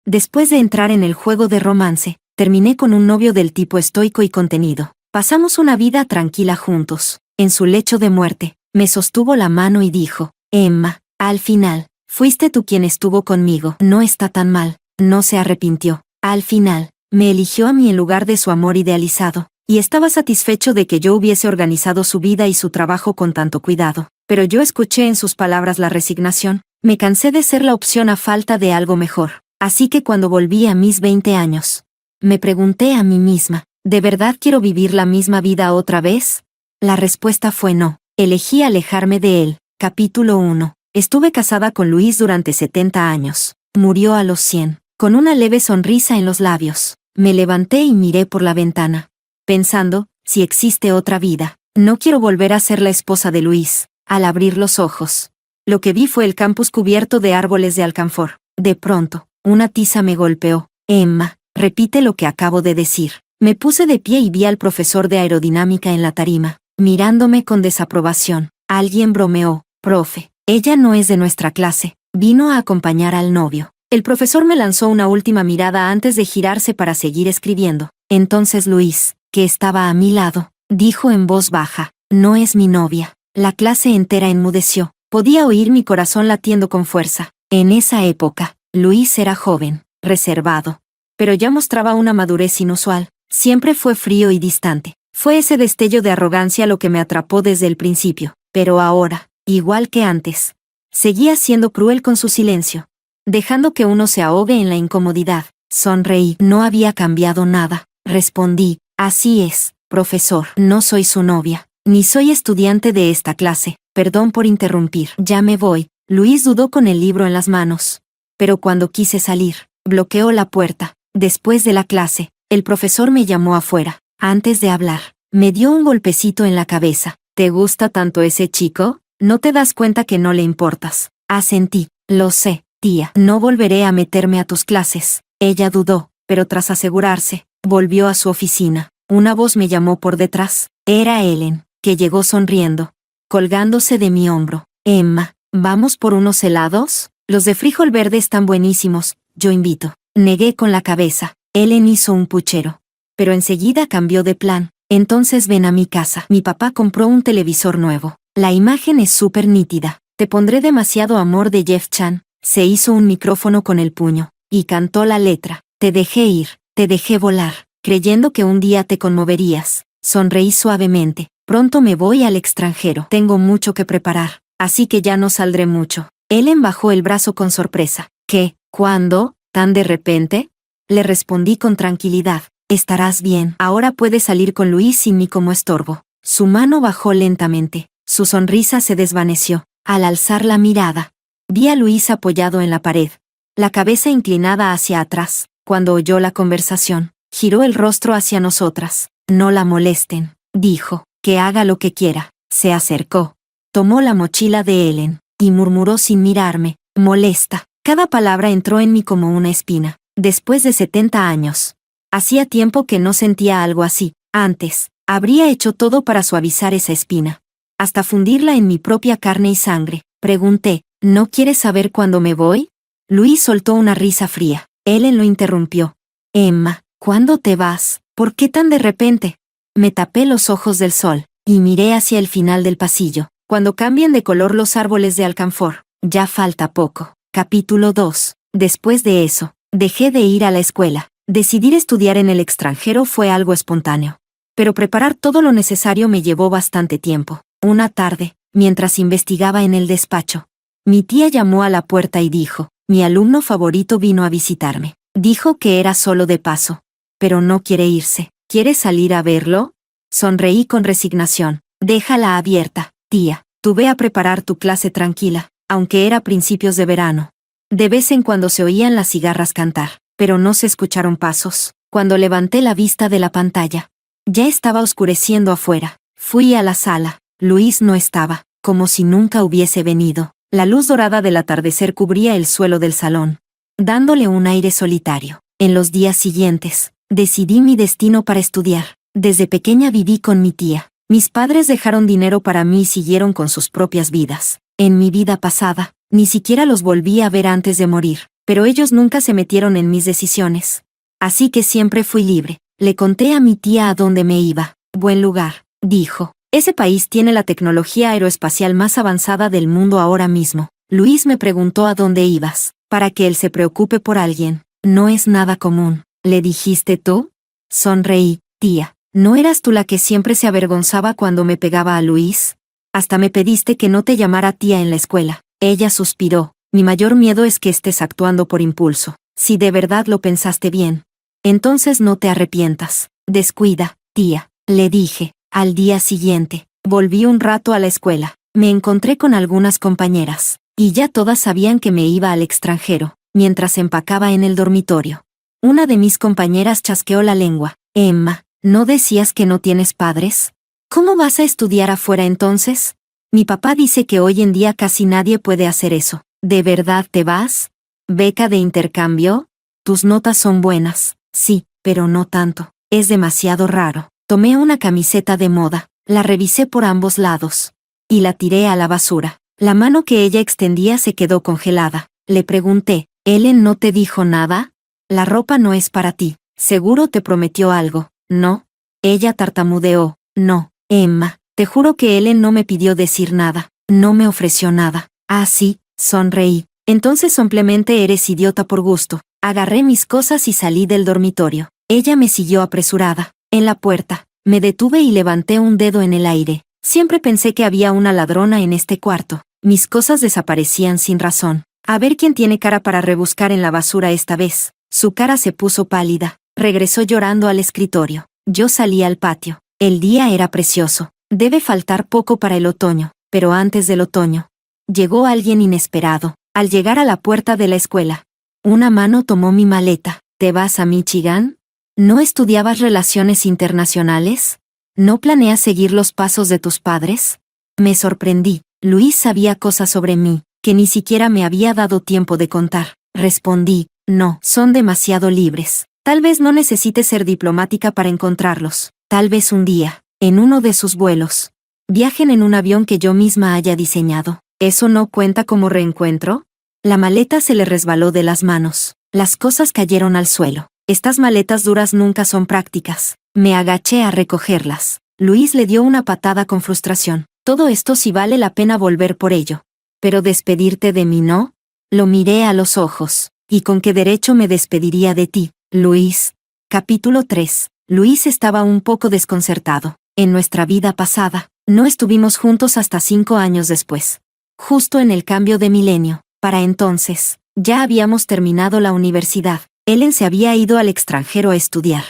Después de entrar en el juego de romance, terminé con un novio del tipo estoico y contenido. Pasamos una vida tranquila juntos. En su lecho de muerte, me sostuvo la mano y dijo: Emma, al final, fuiste tú quien estuvo conmigo. No está tan mal. No se arrepintió. Al final, me eligió a mí en lugar de su amor idealizado, y estaba satisfecho de que yo hubiese organizado su vida y su trabajo con tanto cuidado. Pero yo escuché en sus palabras la resignación. Me cansé de ser la opción a falta de algo mejor. Así que cuando volví a mis 20 años, me pregunté a mí misma, ¿de verdad quiero vivir la misma vida otra vez? La respuesta fue no. Elegí alejarme de él. Capítulo 1. Estuve casada con Luis durante 70 años. Murió a los 100, con una leve sonrisa en los labios. Me levanté y miré por la ventana, pensando, si existe otra vida, no quiero volver a ser la esposa de Luis. Al abrir los ojos, lo que vi fue el campus cubierto de árboles de alcanfor. De pronto, una tiza me golpeó. Emma, repite lo que acabo de decir. Me puse de pie y vi al profesor de aerodinámica en la tarima, mirándome con desaprobación. Alguien bromeó: profe, ella no es de nuestra clase, vino a acompañar al novio. El profesor me lanzó una última mirada antes de girarse para seguir escribiendo. Entonces Luis, que estaba a mi lado, dijo en voz baja: no es mi novia. La clase entera enmudeció. Podía oír mi corazón latiendo con fuerza. En esa época, Luis era joven, reservado, pero ya mostraba una madurez inusual. Siempre fue frío y distante. Fue ese destello de arrogancia lo que me atrapó desde el principio. Pero ahora, igual que antes, seguía siendo cruel con su silencio, dejando que uno se ahogue en la incomodidad. Sonreí. No había cambiado nada. Respondí: así es, profesor. No soy su novia, ni soy estudiante de esta clase. Perdón por interrumpir. Ya me voy. Luis dudó con el libro en las manos. Pero cuando quise salir, bloqueó la puerta. Después de la clase, el profesor me llamó afuera. Antes de hablar, me dio un golpecito en la cabeza. ¿Te gusta tanto ese chico? ¿No te das cuenta que no le importas? Asentí. Lo sé, tía. No volveré a meterme a tus clases. Ella dudó, pero tras asegurarse, volvió a su oficina. Una voz me llamó por detrás. Era Ellen, que llegó sonriendo, colgándose de mi hombro. Emma, ¿vamos por unos helados? Los de frijol verde están buenísimos, yo invito. Negué con la cabeza. Ellen hizo un puchero, pero enseguida cambió de plan. Entonces ven a mi casa. Mi papá compró un televisor nuevo. La imagen es súper nítida. Te pondré demasiado amor de Jeff Chan. Se hizo un micrófono con el puño, y cantó la letra. Te dejé ir, te dejé volar, creyendo que un día te conmoverías. Sonreí suavemente. Pronto me voy al extranjero. Tengo mucho que preparar, así que ya no saldré mucho. Ellen bajó el brazo con sorpresa. ¿Qué? ¿Cuándo? ¿Tan de repente? Le respondí con tranquilidad. Estarás bien. Ahora puedes salir con Luis sin mí como estorbo. Su mano bajó lentamente. Su sonrisa se desvaneció. Al alzar la mirada, vi a Luis apoyado en la pared, la cabeza inclinada hacia atrás. Cuando oyó la conversación, giró el rostro hacia nosotras. No la molesten, dijo. Que haga lo que quiera. Se acercó, tomó la mochila de Ellen, y murmuró sin mirarme: molesta. Cada palabra entró en mí como una espina. Después de 70 años. Hacía tiempo que no sentía algo así. Antes, habría hecho todo para suavizar esa espina, hasta fundirla en mi propia carne y sangre. Pregunté: ¿no quieres saber cuándo me voy? Luis soltó una risa fría. Ellen lo interrumpió. Emma, ¿cuándo te vas? ¿Por qué tan de repente? Me tapé los ojos del sol, y miré hacia el final del pasillo. Cuando cambien de color los árboles de alcanfor. Ya falta poco. Capítulo 2. Después de eso, dejé de ir a la escuela. Decidir estudiar en el extranjero fue algo espontáneo, pero preparar todo lo necesario me llevó bastante tiempo. Una tarde, mientras investigaba en el despacho, mi tía llamó a la puerta y dijo: mi alumno favorito vino a visitarme. Dijo que era solo de paso, pero no quiere irse. ¿Quieres salir a verlo? Sonreí con resignación. Déjala abierta, tía. Tú ve a preparar tu clase tranquila, aunque era principios de verano. De vez en cuando se oían las cigarras cantar, pero no se escucharon pasos. Cuando levanté la vista de la pantalla, ya estaba oscureciendo afuera. Fui a la sala. Luis no estaba, como si nunca hubiese venido. La luz dorada del atardecer cubría el suelo del salón, dándole un aire solitario. En los días siguientes, decidí mi destino para estudiar. Desde pequeña viví con mi tía. Mis padres dejaron dinero para mí y siguieron con sus propias vidas. En mi vida pasada, ni siquiera los volví a ver antes de morir. pero ellos nunca se metieron en mis decisiones. Así que siempre fui libre. Le conté a mi tía a dónde me iba. Buen lugar, dijo. Ese país tiene la tecnología aeroespacial más avanzada del mundo ahora mismo. Luis me preguntó a dónde ibas. Para que él se preocupe por alguien. No es nada común. ¿Le dijiste tú? Sonreí. Tía, ¿no eras tú la que siempre se avergonzaba cuando me pegaba a Luis? Hasta me pediste que no te llamara tía en la escuela. Ella suspiró. Mi mayor miedo es que estés actuando por impulso. Si de verdad lo pensaste bien. Entonces no te arrepientas. Descuida, tía, le dije. Al día siguiente, volví un rato a la escuela. Me encontré con algunas compañeras, y ya todas sabían que me iba al extranjero, mientras empacaba en el dormitorio. Una de mis compañeras chasqueó la lengua. Emma, ¿no decías que no tienes padres? ¿Cómo vas a estudiar afuera entonces? Mi papá dice que hoy en día casi nadie puede hacer eso. ¿De verdad te vas? ¿Beca de intercambio? Tus notas son buenas. Sí, pero no tanto. Es demasiado raro. Tomé una camiseta de moda, la revisé por ambos lados. Y la tiré a la basura. La mano que ella extendía se quedó congelada. Le pregunté, ¿Ellen no te dijo nada? La ropa no es para ti. Seguro te prometió algo, ¿no? Ella tartamudeó. No, Emma, te juro que Ellen no me pidió decir nada. No me ofreció nada. Ah, sí, sonreí. Entonces simplemente eres idiota por gusto. Agarré mis cosas y salí del dormitorio. Ella me siguió apresurada. En la puerta, me detuve y levanté un dedo en el aire. Siempre pensé que había una ladrona en este cuarto. Mis cosas desaparecían sin razón. A ver quién tiene cara para rebuscar en la basura esta vez. Su cara se puso pálida. Regresó llorando al escritorio. Yo salí al patio. El día era precioso. Debe faltar poco para el otoño, pero antes del otoño. Llegó alguien inesperado. Al llegar a la puerta de la escuela, una mano tomó mi maleta. ¿Te vas a Michigan? ¿No estudiabas relaciones internacionales? ¿No planeas seguir los pasos de tus padres? Me sorprendí. Luis sabía cosas sobre mí, que ni siquiera me había dado tiempo de contar. Respondí, no, son demasiado libres. Tal vez no necesite ser diplomática para encontrarlos. Tal vez un día, en uno de sus vuelos, viajen en un avión que yo misma haya diseñado. ¿Eso no cuenta como reencuentro? La maleta se le resbaló de las manos. Las cosas cayeron al suelo. Estas maletas duras nunca son prácticas. Me agaché a recogerlas. Luis le dio una patada con frustración. Todo esto sí vale la pena volver por ello. Pero despedirte de mí no. Lo miré a los ojos. ¿Y con qué derecho me despediría de ti, Luis? Capítulo 3. Luis estaba un poco desconcertado. En nuestra vida pasada, no estuvimos juntos hasta 5 años después. Justo en el cambio de milenio. Para entonces, ya habíamos terminado la universidad. Ellen se había ido al extranjero a estudiar.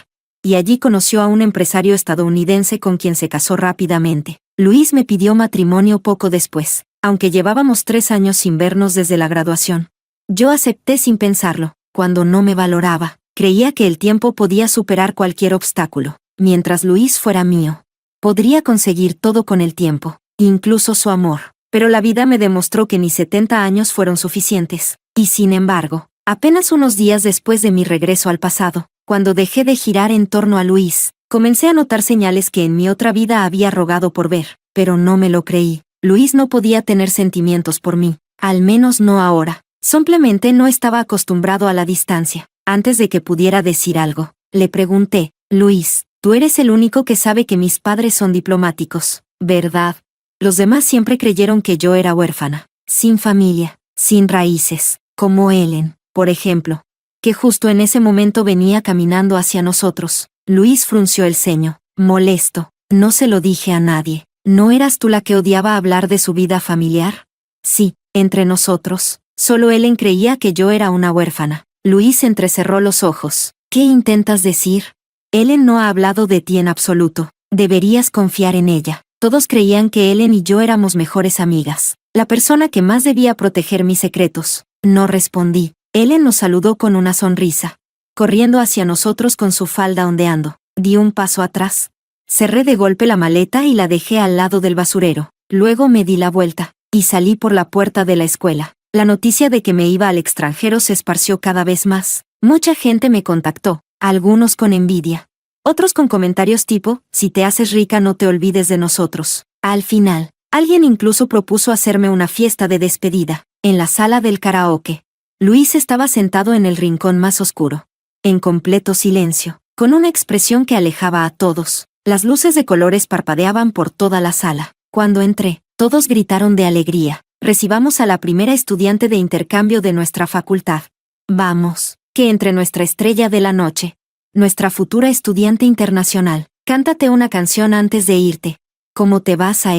Y allí conoció a un empresario estadounidense con quien se casó rápidamente. Luis me pidió matrimonio poco después, aunque llevábamos 3 años sin vernos desde la graduación. Yo acepté sin pensarlo. Cuando no me valoraba, creía que el tiempo podía superar cualquier obstáculo. Mientras Luis fuera mío, podría conseguir todo con el tiempo, incluso su amor. Pero la vida me demostró que ni 70 años fueron suficientes. Y sin embargo, apenas unos días después de mi regreso al pasado, cuando dejé de girar en torno a Luis, comencé a notar señales que en mi otra vida había rogado por ver, pero no me lo creí. Luis no podía tener sentimientos por mí, al menos no ahora. Simplemente no estaba acostumbrado a la distancia. Antes de que pudiera decir algo, le pregunté, Luis, tú eres el único que sabe que mis padres son diplomáticos, ¿verdad? Los demás siempre creyeron que yo era huérfana, sin familia, sin raíces, como Ellen, por ejemplo, que justo en ese momento venía caminando hacia nosotros. Luis frunció el ceño, molesto. No se lo dije a nadie. ¿No eras tú la que odiaba hablar de su vida familiar? Sí, entre nosotros. Solo Ellen creía que yo era una huérfana. Luis entrecerró los ojos. ¿Qué intentas decir? Ellen no ha hablado de ti en absoluto. Deberías confiar en ella. Todos creían que Ellen y yo éramos mejores amigas. La persona que más debía proteger mis secretos. No respondí. Ellen nos saludó con una sonrisa, corriendo hacia nosotros con su falda ondeando. Di un paso atrás. Cerré de golpe la maleta y la dejé al lado del basurero. Luego me di la vuelta, y salí por la puerta de la escuela. La noticia de que me iba al extranjero se esparció cada vez más. Mucha gente me contactó, algunos con envidia. Otros con comentarios tipo, si te haces rica no te olvides de nosotros. Al final, alguien incluso propuso hacerme una fiesta de despedida, en la sala del karaoke. Luis estaba sentado en el rincón más oscuro, en completo silencio, con una expresión que alejaba a todos. Las luces de colores parpadeaban por toda la sala. Cuando entré, todos gritaron de alegría. Recibamos a la primera estudiante de intercambio de nuestra facultad. Vamos, que entre nuestra estrella de la noche, nuestra futura estudiante internacional. Cántate una canción antes de irte. ¿Cómo te vas a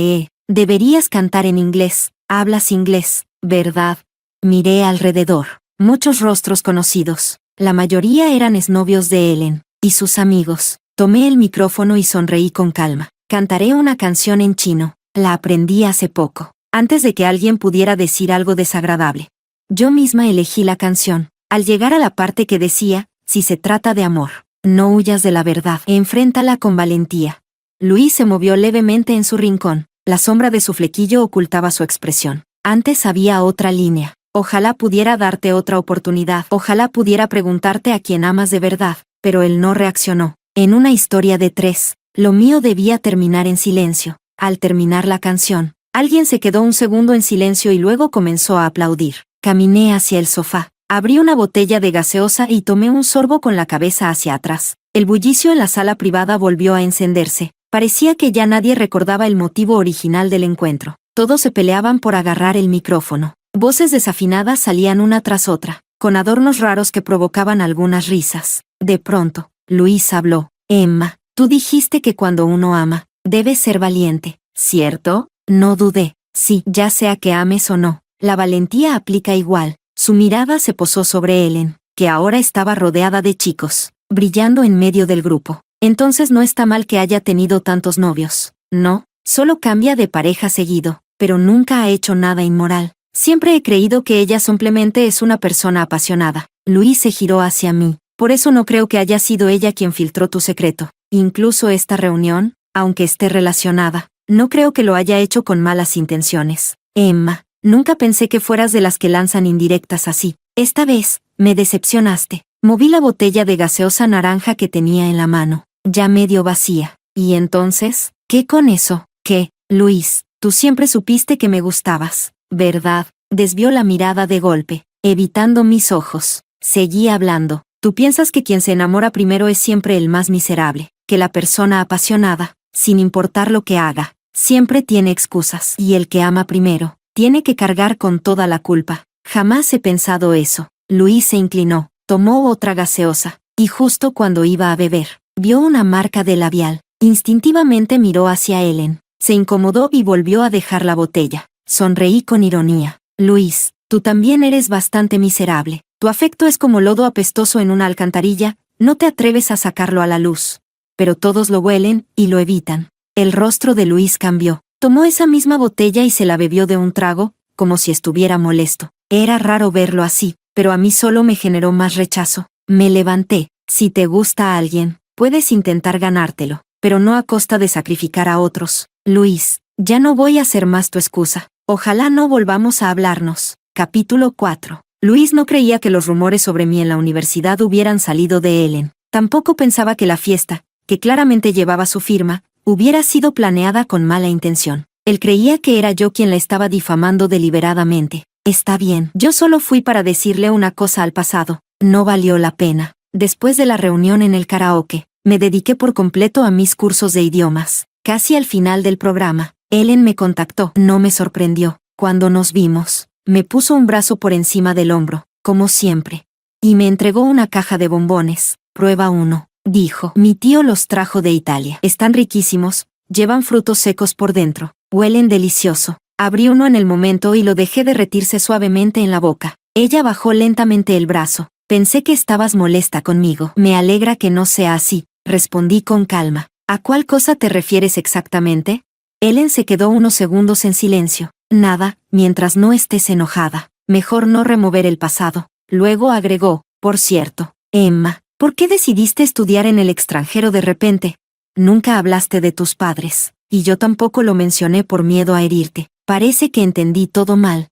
Deberías cantar en inglés. Hablas inglés, ¿verdad? Miré alrededor. Muchos rostros conocidos. La mayoría eran exnovios de Ellen y sus amigos. Tomé el micrófono y sonreí con calma. Cantaré una canción en chino. La aprendí hace poco, antes de que alguien pudiera decir algo desagradable. Yo misma elegí la canción. Al llegar a la parte que decía, si se trata de amor, no huyas de la verdad, enfréntala con valentía. Luis se movió levemente en su rincón. La sombra de su flequillo ocultaba su expresión. Antes había otra línea. Ojalá pudiera darte otra oportunidad. Ojalá pudiera preguntarte a quién amas de verdad. Pero él no reaccionó. En una historia de 3, lo mío debía terminar en silencio. Al terminar la canción, alguien se quedó un segundo en silencio y luego comenzó a aplaudir. Caminé hacia el sofá. Abrí una botella de gaseosa y tomé un sorbo con la cabeza hacia atrás. El bullicio en la sala privada volvió a encenderse. Parecía que ya nadie recordaba el motivo original del encuentro. Todos se peleaban por agarrar el micrófono. Voces desafinadas salían una tras otra, con adornos raros que provocaban algunas risas. De pronto, Luis habló. Emma, tú dijiste que cuando uno ama, debe ser valiente, ¿cierto? No dudé. Sí, ya sea que ames o no, la valentía aplica igual. Su mirada se posó sobre Ellen, que ahora estaba rodeada de chicos, brillando en medio del grupo. Entonces no está mal que haya tenido tantos novios. No, solo cambia de pareja seguido, pero nunca ha hecho nada inmoral. Siempre he creído que ella simplemente es una persona apasionada. Luis se giró hacia mí. Por eso no creo que haya sido ella quien filtró tu secreto. Incluso esta reunión, aunque esté relacionada, no creo que lo haya hecho con malas intenciones. Emma, nunca pensé que fueras de las que lanzan indirectas así. Esta vez, me decepcionaste. Moví la botella de gaseosa naranja que tenía en la mano, ya medio vacía. ¿Y entonces? ¿Qué con eso? ¿Qué, Luis? Tú siempre supiste que me gustabas, ¿verdad? Desvió la mirada de golpe, evitando mis ojos. Seguí hablando. Tú piensas que quien se enamora primero es siempre el más miserable, que la persona apasionada, sin importar lo que haga, siempre tiene excusas. Y el que ama primero, tiene que cargar con toda la culpa. Jamás he pensado eso. Luis se inclinó, tomó otra gaseosa, y justo cuando iba a beber, vio una marca de labial. Instintivamente miró hacia Ellen, se incomodó y volvió a dejar la botella. Sonreí con ironía. Luis, tú también eres bastante miserable. Tu afecto es como lodo apestoso en una alcantarilla, no te atreves a sacarlo a la luz. Pero todos lo huelen y lo evitan. El rostro de Luis cambió. Tomó esa misma botella y se la bebió de un trago, como si estuviera molesto. Era raro verlo así, pero a mí solo me generó más rechazo. Me levanté. Si te gusta a alguien, puedes intentar ganártelo, pero no a costa de sacrificar a otros. Luis, ya no voy a ser más tu excusa. Ojalá no volvamos a hablarnos. Capítulo 4. Luis no creía que los rumores sobre mí en la universidad hubieran salido de Ellen. Tampoco pensaba que la fiesta, que claramente llevaba su firma, hubiera sido planeada con mala intención. Él creía que era yo quien la estaba difamando deliberadamente. Está bien, yo solo fui para decirle una cosa al pasado. No valió la pena. Después de la reunión en el karaoke, me dediqué por completo a mis cursos de idiomas. Casi al final del programa, Ellen me contactó. No me sorprendió. Cuando nos vimos, me puso un brazo por encima del hombro, como siempre, y me entregó una caja de bombones. Prueba uno, dijo. Mi tío los trajo de Italia. Están riquísimos, llevan frutos secos por dentro, huelen delicioso. Abrí uno en el momento y lo dejé derretirse suavemente en la boca. Ella bajó lentamente el brazo. Pensé que estabas molesta conmigo. Me alegra que no sea así, respondí con calma. ¿A cuál cosa te refieres exactamente? Ellen se quedó unos segundos en silencio. Nada, mientras no estés enojada. Mejor no remover el pasado. Luego agregó, por cierto, Emma, ¿por qué decidiste estudiar en el extranjero de repente? Nunca hablaste de tus padres, y yo tampoco lo mencioné por miedo a herirte. Parece que entendí todo mal.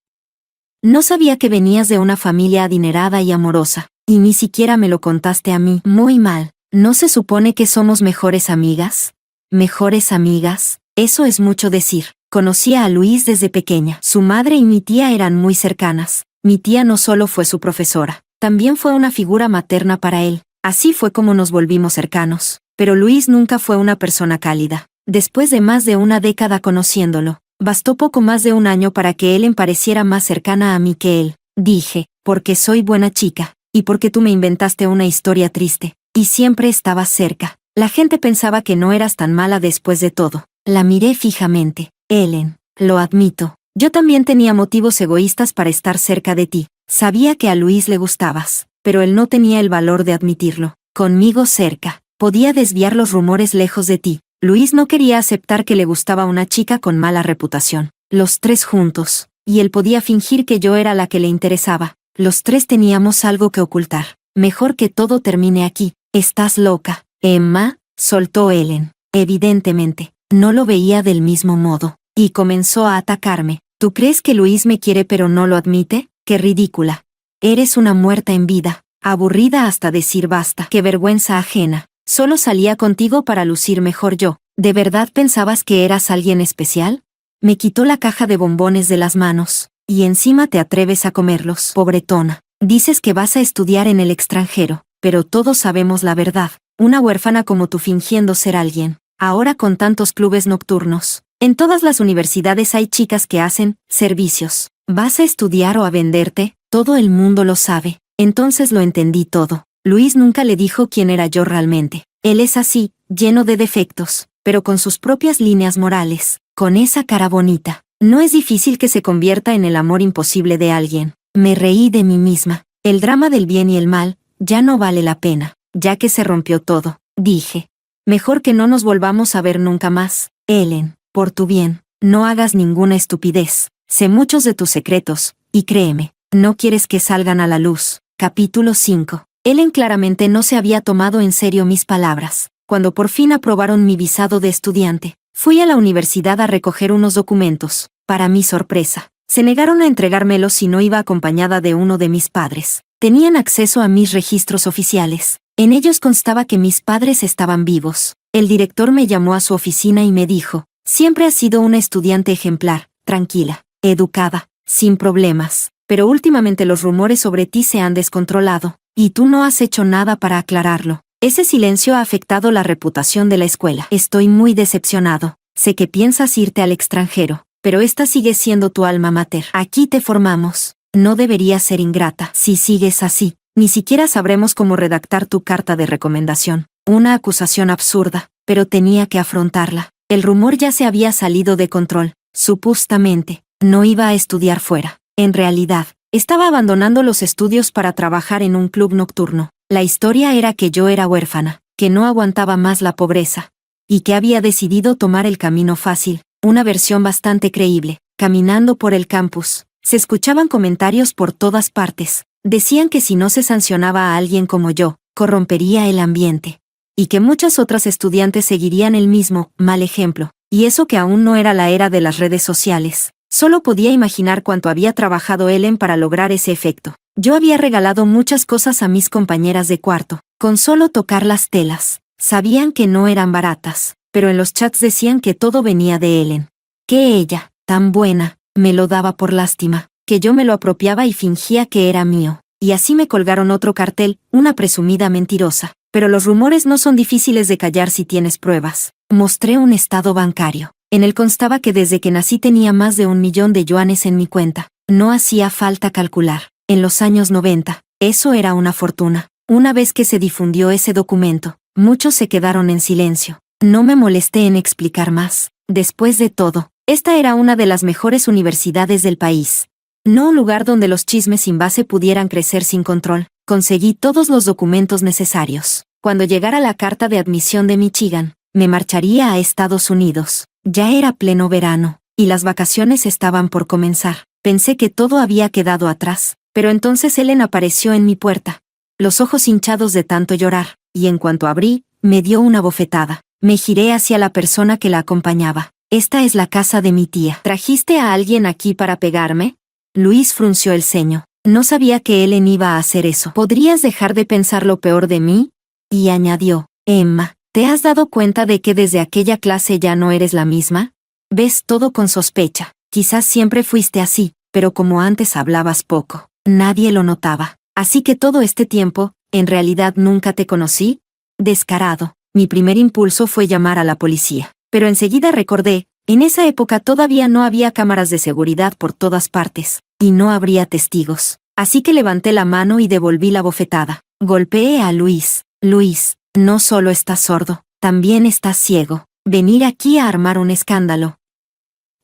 No sabía que venías de una familia adinerada y amorosa, y ni siquiera me lo contaste a mí. Muy mal. ¿No se supone que somos mejores amigas? ¿Mejores amigas? Eso es mucho decir. Conocía a Luis desde pequeña. Su madre y mi tía eran muy cercanas. Mi tía no solo fue su profesora, también fue una figura materna para él. Así fue como nos volvimos cercanos. Pero Luis nunca fue una persona cálida. Después de más de una década conociéndolo, bastó poco más de un año para que Ellen pareciera más cercana a mí que él. Dije, porque soy buena chica, y porque tú me inventaste una historia triste, y siempre estabas cerca. La gente pensaba que no eras tan mala después de todo. La miré fijamente. Ellen, lo admito. Yo también tenía motivos egoístas para estar cerca de ti. Sabía que a Luis le gustabas, pero él no tenía el valor de admitirlo. Conmigo cerca, podía desviar los rumores lejos de ti. Luis no quería aceptar que le gustaba una chica con mala reputación. Los tres juntos, y él podía fingir que yo era la que le interesaba. Los tres teníamos algo que ocultar. Mejor que todo termine aquí. ¿Estás loca, Emma?, soltó Ellen. Evidentemente, no lo veía del mismo modo, y comenzó a atacarme. ¿Tú crees que Luis me quiere pero no lo admite? ¡Qué ridícula! Eres una muerta en vida, aburrida hasta decir basta. ¡Qué vergüenza ajena! Solo salía contigo para lucir mejor yo. ¿De verdad pensabas que eras alguien especial? Me quitó la caja de bombones de las manos, y encima te atreves a comerlos. Pobretona. Dices que vas a estudiar en el extranjero, pero todos sabemos la verdad. Una huérfana como tú fingiendo ser alguien. Ahora con tantos clubes nocturnos. En todas las universidades hay chicas que hacen servicios. ¿Vas a estudiar o a venderte? Todo el mundo lo sabe. Entonces lo entendí todo. Luis nunca le dijo quién era yo realmente. Él es así, lleno de defectos, pero con sus propias líneas morales, con esa cara bonita. No es difícil que se convierta en el amor imposible de alguien. Me reí de mí misma. El drama del bien y el mal ya no vale la pena, ya que se rompió todo. Dije, mejor que no nos volvamos a ver nunca más. Ellen, por tu bien, no hagas ninguna estupidez. Sé muchos de tus secretos, y créeme, no quieres que salgan a la luz. Capítulo 5. Ellen claramente no se había tomado en serio mis palabras. Cuando por fin aprobaron mi visado de estudiante, fui a la universidad a recoger unos documentos. Para mi sorpresa, se negaron a entregármelos si no iba acompañada de uno de mis padres. Tenían acceso a mis registros oficiales. En ellos constaba que mis padres estaban vivos. El director me llamó a su oficina y me dijo, siempre has sido una estudiante ejemplar, tranquila, educada, sin problemas, pero últimamente los rumores sobre ti se han descontrolado, y tú no has hecho nada para aclararlo. Ese silencio ha afectado la reputación de la escuela. Estoy muy decepcionado. Sé que piensas irte al extranjero, pero esta sigue siendo tu alma mater. Aquí te formamos. No deberías ser ingrata. Si sigues así, ni siquiera sabremos cómo redactar tu carta de recomendación. Una acusación absurda, pero tenía que afrontarla. El rumor ya se había salido de control. Supuestamente, no iba a estudiar fuera. En realidad, estaba abandonando los estudios para trabajar en un club nocturno. La historia era que yo era huérfana, que no aguantaba más la pobreza, y que había decidido tomar el camino fácil, una versión bastante creíble. Caminando por el campus, se escuchaban comentarios por todas partes. Decían que si no se sancionaba a alguien como yo, corrompería el ambiente, y que muchas otras estudiantes seguirían el mismo mal ejemplo, y eso que aún no era la era de las redes sociales. Solo podía imaginar cuánto había trabajado Ellen para lograr ese efecto. Yo había regalado muchas cosas a mis compañeras de cuarto, con solo tocar las telas. Sabían que no eran baratas, pero en los chats decían que todo venía de Ellen. Que ella, tan buena, me lo daba por lástima, que yo me lo apropiaba y fingía que era mío. Y así me colgaron otro cartel, una presumida mentirosa. Pero los rumores no son difíciles de callar si tienes pruebas. Mostré un estado bancario. En él constaba que desde que nací tenía más de 1.000.000 de yuanes en mi cuenta. No hacía falta calcular. En los años 90, eso era una fortuna. Una vez que se difundió ese documento, muchos se quedaron en silencio. No me molesté en explicar más. Después de todo, esta era una de las mejores universidades del país. No un lugar donde los chismes sin base pudieran crecer sin control. Conseguí todos los documentos necesarios. Cuando llegara la carta de admisión de Michigan, me marcharía a Estados Unidos. Ya era pleno verano, y las vacaciones estaban por comenzar. Pensé que todo había quedado atrás, pero entonces Ellen apareció en mi puerta, los ojos hinchados de tanto llorar, y en cuanto abrí, me dio una bofetada. Me giré hacia la persona que la acompañaba. Esta es la casa de mi tía. ¿Trajiste a alguien aquí para pegarme? Luis frunció el ceño. No sabía que Ellen iba a hacer eso. ¿Podrías dejar de pensar lo peor de mí? Y añadió, Emma, ¿te has dado cuenta de que desde aquella clase ya no eres la misma? Ves todo con sospecha. Quizás siempre fuiste así, pero como antes hablabas poco, Nadie lo notaba. Así que todo este tiempo, ¿en realidad nunca te conocí? Descarado. Mi primer impulso fue llamar a la policía. Pero enseguida recordé, en esa época todavía no había cámaras de seguridad por todas partes, y no habría testigos. Así que levanté la mano y devolví la bofetada. Golpeé a Luis. Luis, no solo estás sordo, también estás ciego. Venir aquí a armar un escándalo.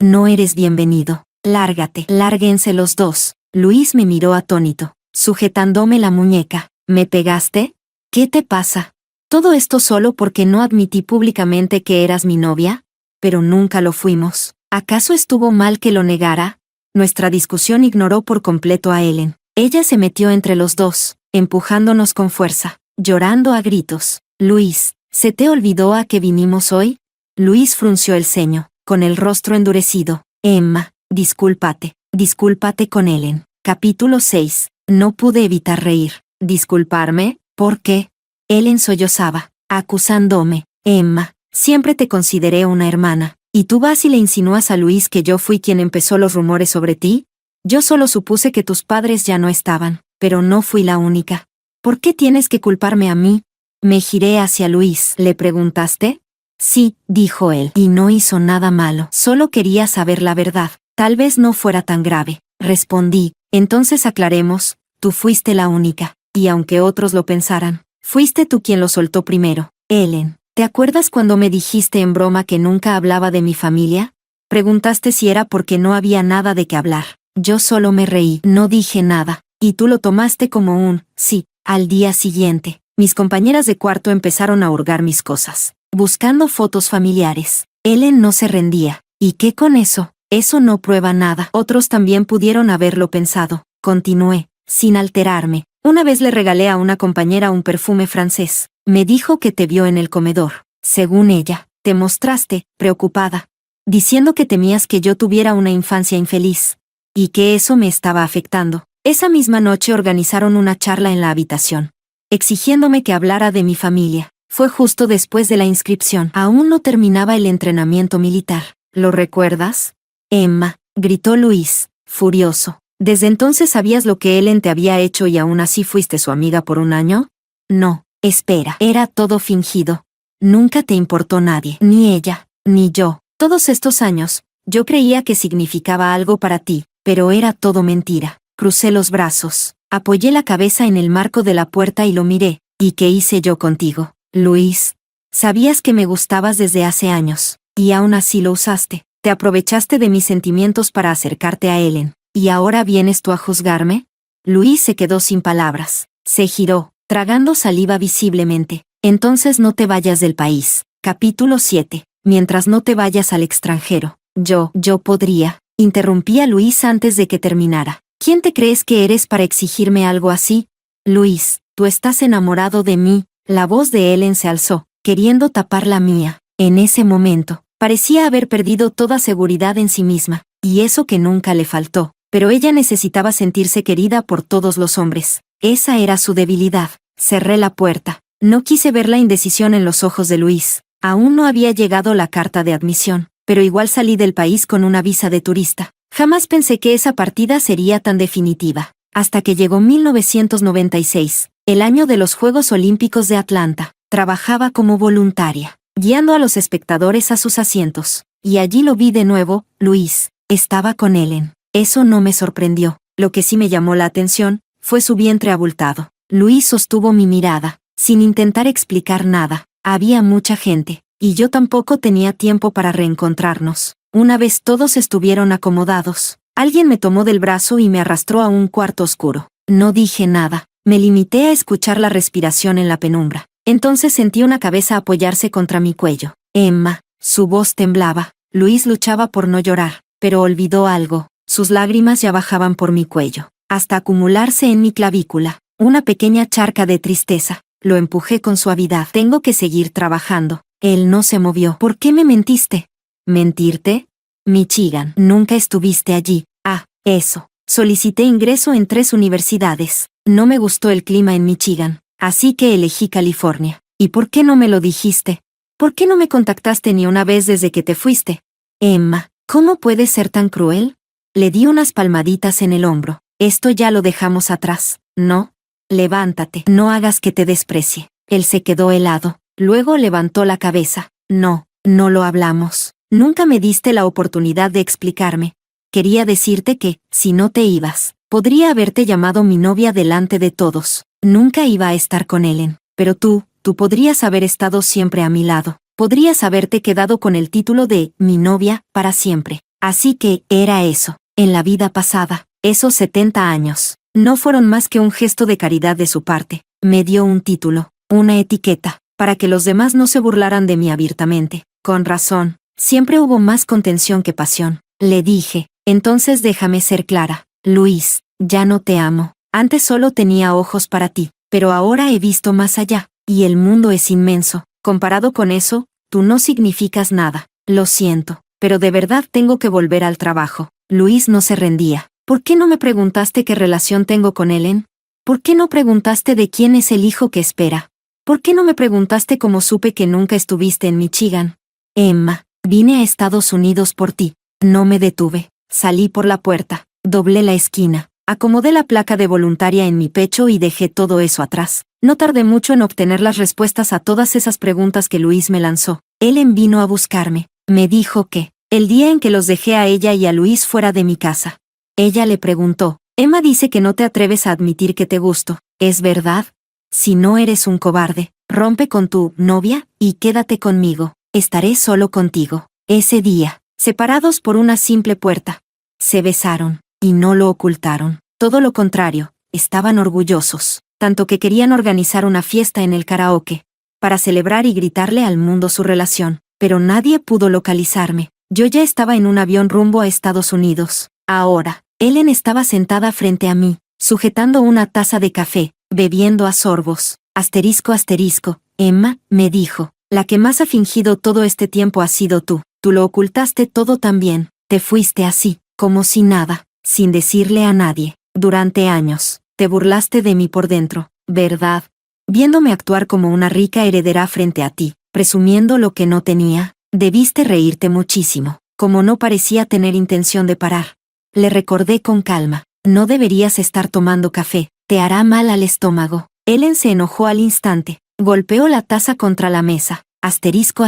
No eres bienvenido. Lárgate. Lárguense los dos. Luis me miró atónito, sujetándome la muñeca. ¿Me pegaste? ¿Qué te pasa? Todo esto solo porque no admití públicamente que eras mi novia, pero nunca lo fuimos. ¿Acaso estuvo mal que lo negara? Nuestra discusión ignoró por completo a Ellen. Ella se metió entre los dos, empujándonos con fuerza, llorando a gritos. Luis, ¿se te olvidó a qué vinimos hoy? Luis frunció el ceño, con el rostro endurecido. Emma, discúlpate con Ellen. Capítulo 6. No pude evitar reír. ¿Disculparme? ¿Por qué? Ellen sollozaba, acusándome. Emma, siempre te consideré una hermana, ¿y tú vas y le insinúas a Luis que yo fui quien empezó los rumores sobre ti? Yo solo supuse que tus padres ya no estaban, pero no fui la única. ¿Por qué tienes que culparme a mí? Me giré hacia Luis. ¿Le preguntaste? Sí, dijo él, y no hizo nada malo. Solo quería saber la verdad. Tal vez no fuera tan grave. Respondí. Entonces aclaremos, tú fuiste la única, y aunque otros lo pensaran, fuiste tú quien lo soltó primero. Ellen, ¿te acuerdas cuando me dijiste en broma que nunca hablaba de mi familia? Preguntaste si era porque no había nada de qué hablar. Yo solo me reí, no dije nada, y tú lo tomaste como un sí. Al día siguiente, mis compañeras de cuarto empezaron a hurgar mis cosas, buscando fotos familiares. Ellen no se rendía. ¿Y qué con eso? Eso no prueba nada. Otros también pudieron haberlo pensado. Continué, sin alterarme. Una vez le regalé a una compañera un perfume francés. Me dijo que te vio en el comedor. Según ella, te mostraste preocupada, diciendo que temías que yo tuviera una infancia infeliz, y que eso me estaba afectando. Esa misma noche organizaron una charla en la habitación, exigiéndome que hablara de mi familia. Fue justo después de la inscripción. Aún no terminaba el entrenamiento militar. ¿Lo recuerdas? Emma, gritó Luis, furioso. ¿Desde entonces sabías lo que Ellen te había hecho y aún así fuiste su amiga por un año? No, espera, era todo fingido. Nunca te importó nadie, ni ella, ni yo. Todos estos años, yo creía que significaba algo para ti, pero era todo mentira. Crucé los brazos, apoyé la cabeza en el marco de la puerta y lo miré. ¿Y qué hice yo contigo, Luis? Sabías que me gustabas desde hace años, y aún así lo usaste. Te aprovechaste de mis sentimientos para acercarte a Ellen, ¿y ahora vienes tú a juzgarme? Luis se quedó sin palabras. Se giró, tragando saliva visiblemente. Entonces no te vayas del país. Capítulo 7. Mientras no te vayas al extranjero. Yo podría. Interrumpí a Luis antes de que terminara. ¿Quién te crees que eres para exigirme algo así? Luis, tú estás enamorado de mí. La voz de Ellen se alzó, queriendo tapar la mía. En ese momento, parecía haber perdido toda seguridad en sí misma, y eso que nunca le faltó. Pero ella necesitaba sentirse querida por todos los hombres. Esa era su debilidad. Cerré la puerta. No quise ver la indecisión en los ojos de Luis. Aún no había llegado la carta de admisión, pero igual salí del país con una visa de turista. Jamás pensé que esa partida sería tan definitiva. Hasta que llegó 1996, el año de los Juegos Olímpicos de Atlanta. Trabajaba como voluntaria, guiando a los espectadores a sus asientos. Y allí lo vi de nuevo. Luis estaba con Ellen. Eso no me sorprendió. Lo que sí me llamó la atención fue su vientre abultado. Luis sostuvo mi mirada, sin intentar explicar nada. Había mucha gente, y yo tampoco tenía tiempo para reencontrarnos. Una vez todos estuvieron acomodados, alguien me tomó del brazo y me arrastró a un cuarto oscuro. No dije nada, me limité a escuchar la respiración en la penumbra. Entonces sentí una cabeza apoyarse contra mi cuello. Emma, su voz temblaba. Luis luchaba por no llorar, pero olvidó algo. Sus lágrimas ya bajaban por mi cuello, hasta acumularse en mi clavícula. Una pequeña charca de tristeza. Lo empujé con suavidad. Tengo que seguir trabajando. Él no se movió. ¿Por qué me mentiste? ¿Mentirte? Michigan. Nunca estuviste allí. Ah, eso. Solicité ingreso en 3 universidades. No me gustó el clima en Michigan, así que elegí California. ¿Y por qué no me lo dijiste? ¿Por qué no me contactaste ni una vez desde que te fuiste? Emma, ¿cómo puedes ser tan cruel? Le di unas palmaditas en el hombro. Esto ya lo dejamos atrás, ¿no? Levántate, no hagas que te desprecie. Él se quedó helado. Luego levantó la cabeza. No, no lo hablamos. Nunca me diste la oportunidad de explicarme. Quería decirte que, si no te ibas, podría haberte llamado mi novia delante de todos. Nunca iba a estar con Ellen. Pero tú podrías haber estado siempre a mi lado. Podrías haberte quedado con el título de mi novia para siempre. Así que, era eso. En la vida pasada, esos 70 años, no fueron más que un gesto de caridad de su parte. Me dio un título, una etiqueta, para que los demás no se burlaran de mí abiertamente. Con razón, siempre hubo más contención que pasión. Le dije, entonces déjame ser clara. Luis, ya no te amo. Antes solo tenía ojos para ti, pero ahora he visto más allá, y el mundo es inmenso. Comparado con eso, tú no significas nada. Lo siento, pero de verdad tengo que volver al trabajo. Luis no se rendía. ¿Por qué no me preguntaste qué relación tengo con Ellen? ¿Por qué no preguntaste de quién es el hijo que espera? ¿Por qué no me preguntaste cómo supe que nunca estuviste en Michigan? Emma, vine a Estados Unidos por ti. No me detuve. Salí por la puerta, doblé la esquina, acomodé la placa de voluntaria en mi pecho y dejé todo eso atrás. No tardé mucho en obtener las respuestas a todas esas preguntas que Luis me lanzó. Ellen vino a buscarme. Me dijo que, el día en que los dejé a ella y a Luis fuera de mi casa. Ella le preguntó, Emma dice que no te atreves a admitir que te gusto. ¿Es verdad? Si no eres un cobarde, rompe con tu novia y quédate conmigo. Estaré solo contigo. Ese día, separados por una simple puerta, se besaron, y no lo ocultaron. Todo lo contrario, estaban orgullosos, tanto que querían organizar una fiesta en el karaoke, para celebrar y gritarle al mundo su relación. Pero nadie pudo localizarme. Yo ya estaba en un avión rumbo a Estados Unidos. Ahora, Ellen estaba sentada frente a mí, sujetando una taza de café, bebiendo a sorbos. Asterisco, Emma, me dijo, la que más ha fingido todo este tiempo ha sido tú. Tú lo ocultaste todo también. Te fuiste así, como si nada, sin decirle a nadie. Durante años, te burlaste de mí por dentro, ¿verdad? Viéndome actuar como una rica heredera frente a ti, presumiendo lo que no tenía, debiste reírte muchísimo, como no parecía tener intención de parar. Le recordé con calma, no deberías estar tomando café, te hará mal al estómago. Ellen se enojó al instante, golpeó la taza contra la mesa. Asterisco,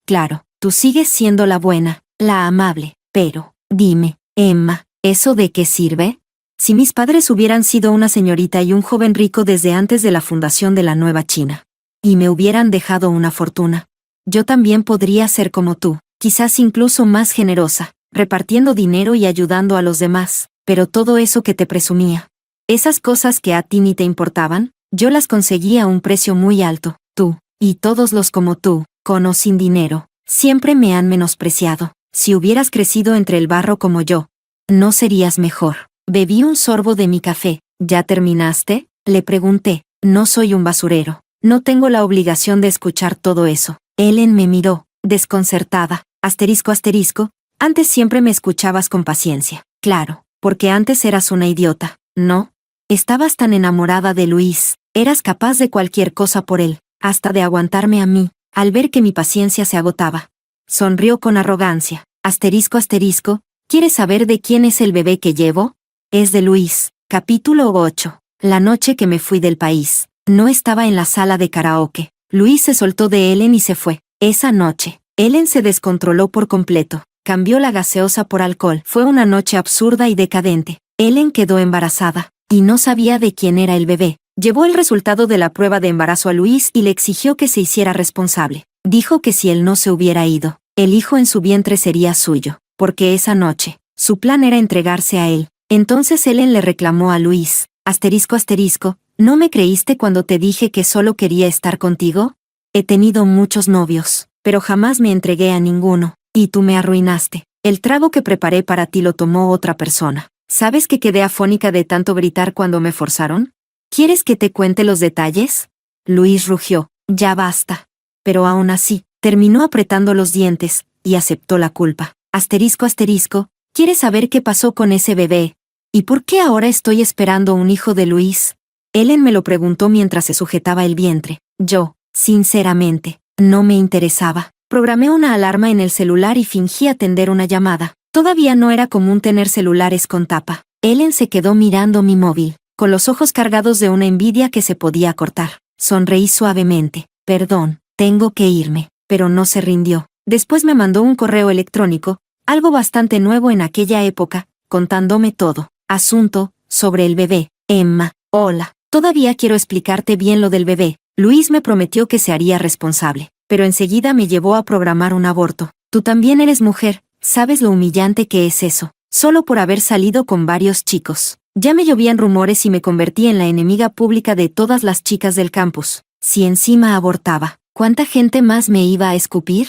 claro, tú sigues siendo la buena, la amable, pero, dime, Emma, ¿eso de qué sirve? Si mis padres hubieran sido una señorita y un joven rico desde antes de la fundación de la Nueva China, y me hubieran dejado una fortuna, yo también podría ser como tú, quizás incluso más generosa, repartiendo dinero y ayudando a los demás, pero todo eso que te presumía, esas cosas que a ti ni te importaban, yo las conseguí a un precio muy alto. Tú, y todos los como tú, con o sin dinero, siempre me han menospreciado. Si hubieras crecido entre el barro como yo, no serías mejor. Bebí un sorbo de mi café. ¿Ya terminaste? Le pregunté. No soy un basurero. No tengo la obligación de escuchar todo eso. Ellen me miró, desconcertada. Asterisco, antes siempre me escuchabas con paciencia. Claro, porque antes eras una idiota, ¿no? Estabas tan enamorada de Luis, eras capaz de cualquier cosa por él, hasta de aguantarme a mí, al ver que mi paciencia se agotaba. Sonrió con arrogancia. Asterisco, ¿quieres saber de quién es el bebé que llevo? Es de Luis. Capítulo 8. La noche que me fui del país. No estaba en la sala de karaoke. Luis se soltó de Ellen y se fue. Esa noche, Ellen se descontroló por completo. Cambió la gaseosa por alcohol. Fue una noche absurda y decadente. Ellen quedó embarazada, y no sabía de quién era el bebé. Llevó el resultado de la prueba de embarazo a Luis y le exigió que se hiciera responsable. Dijo que si él no se hubiera ido, el hijo en su vientre sería suyo, porque esa noche, su plan era entregarse a él. Entonces Ellen le reclamó a Luis. Asterisco, ¿no me creíste cuando te dije que solo quería estar contigo? He tenido muchos novios, pero jamás me entregué a ninguno, y tú me arruinaste. El trago que preparé para ti lo tomó otra persona. ¿Sabes que quedé afónica de tanto gritar cuando me forzaron? ¿Quieres que te cuente los detalles? Luis rugió. Ya basta. Pero aún así, terminó apretando los dientes, y aceptó la culpa. Asterisco, ¿quieres saber qué pasó con ese bebé? ¿Y por qué ahora estoy esperando un hijo de Luis? Ellen me lo preguntó mientras se sujetaba el vientre. Yo, sinceramente, no me interesaba. Programé una alarma en el celular y fingí atender una llamada. Todavía no era común tener celulares con tapa. Ellen se quedó mirando mi móvil, con los ojos cargados de una envidia que se podía cortar. Sonreí suavemente. Perdón, tengo que irme. Pero no se rindió. Después me mandó un correo electrónico, algo bastante nuevo en aquella época, contándome todo. Asunto, sobre el bebé. Emma, hola. Todavía quiero explicarte bien lo del bebé. Luis me prometió que se haría responsable, pero enseguida me llevó a programar un aborto. Tú también eres mujer, ¿sabes lo humillante que es eso? Solo por haber salido con varios chicos. Ya me llovían rumores y me convertí en la enemiga pública de todas las chicas del campus. Si encima abortaba, ¿cuánta gente más me iba a escupir?